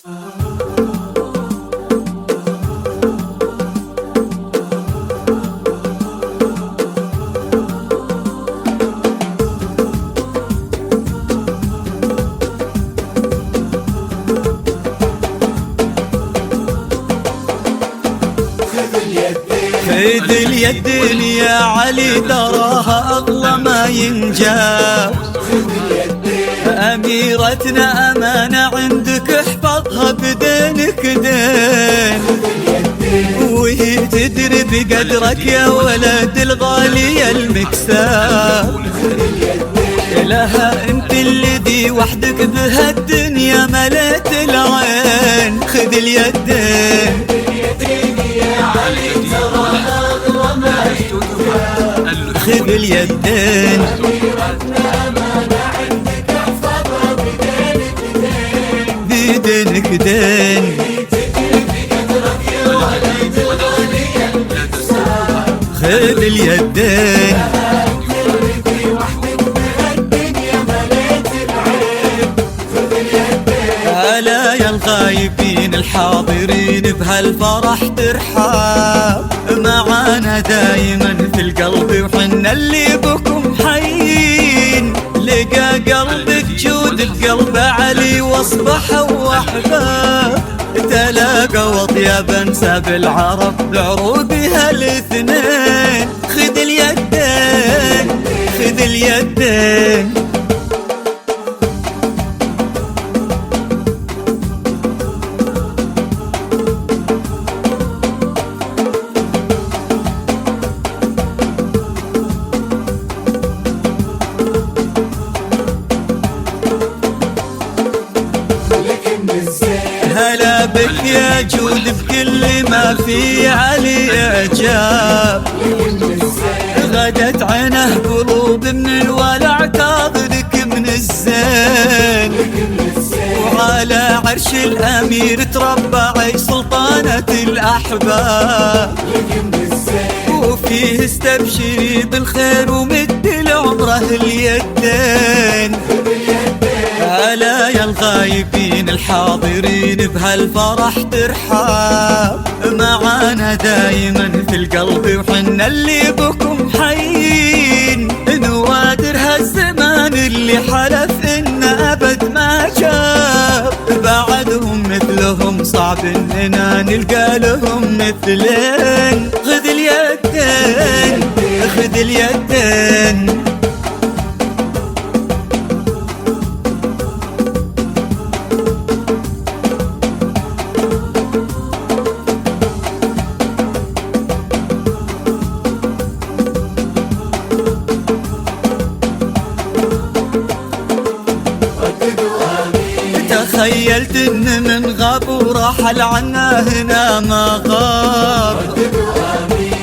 خذ اليدين يا علي تراها أغلى ما ينجاب. أميرتنا أمانة عندك احفظها بدينك دين، وهي تدري بقدرك يا ولد الغالي المكساب. لها انت الذي وحدك بهالدنيا مليت العين. خذ اليدين خذ اليدين بدينك دين. خذ اليدين هلا يا الغايبين الحاضرين بهالفرح ترحاب. معانا دايما في القلب وحنا اللي بكم حيين. لقى قلبك جود بقلب علي واصبحوا واحباب. تلاقوا اطيب انساب العرب بعروبها الاثنين. خذ اليدين خذ اليدين هلا بك يا جود بكل ما في علي اعجاب. غدت عينه قلوب من الولع تاخذك من الزين. وعلى عرش الامير تربعي سلطانة الاحباب. وفيه استبشري بالخير ومد لعمره اليدين. هلا يا الغايبين الحاضرين بهالفرح ترحاب. معانا دايما في القلب وحنا اللي بكم حيين. نوادر هالزمان اللي حلف إن أبد ما جاب. بعدهم مثلهم صعب إننا نلقى لهم مثلين. خذ اليدين خذ اليدين تخيلت ان من غاب ورحل عنا هنا ما غاب.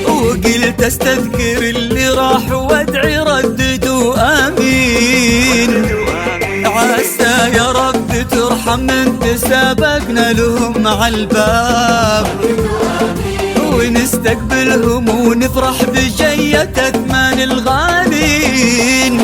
وقلت استذكر اللي راح وادعي رددوا امين. عسى يا رب ترحم من تسابقنا لهم عالباب. ونستقبلهم ونفرح بجية اثمان الغالين.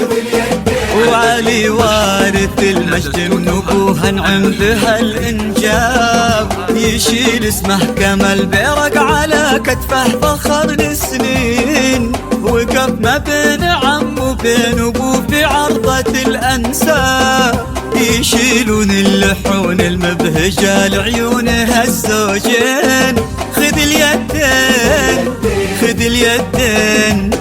وعلي وارث المجد النبوة نعم بها الإنجاب. يشيل اسمه كما البرق على كتفه فخر السنين. وقف ما بين عم وبين أبوه في عرضة الأنساب. يشيلون اللحون المبهجة لعيونها الزوجين. خذ اليدين خذ اليدين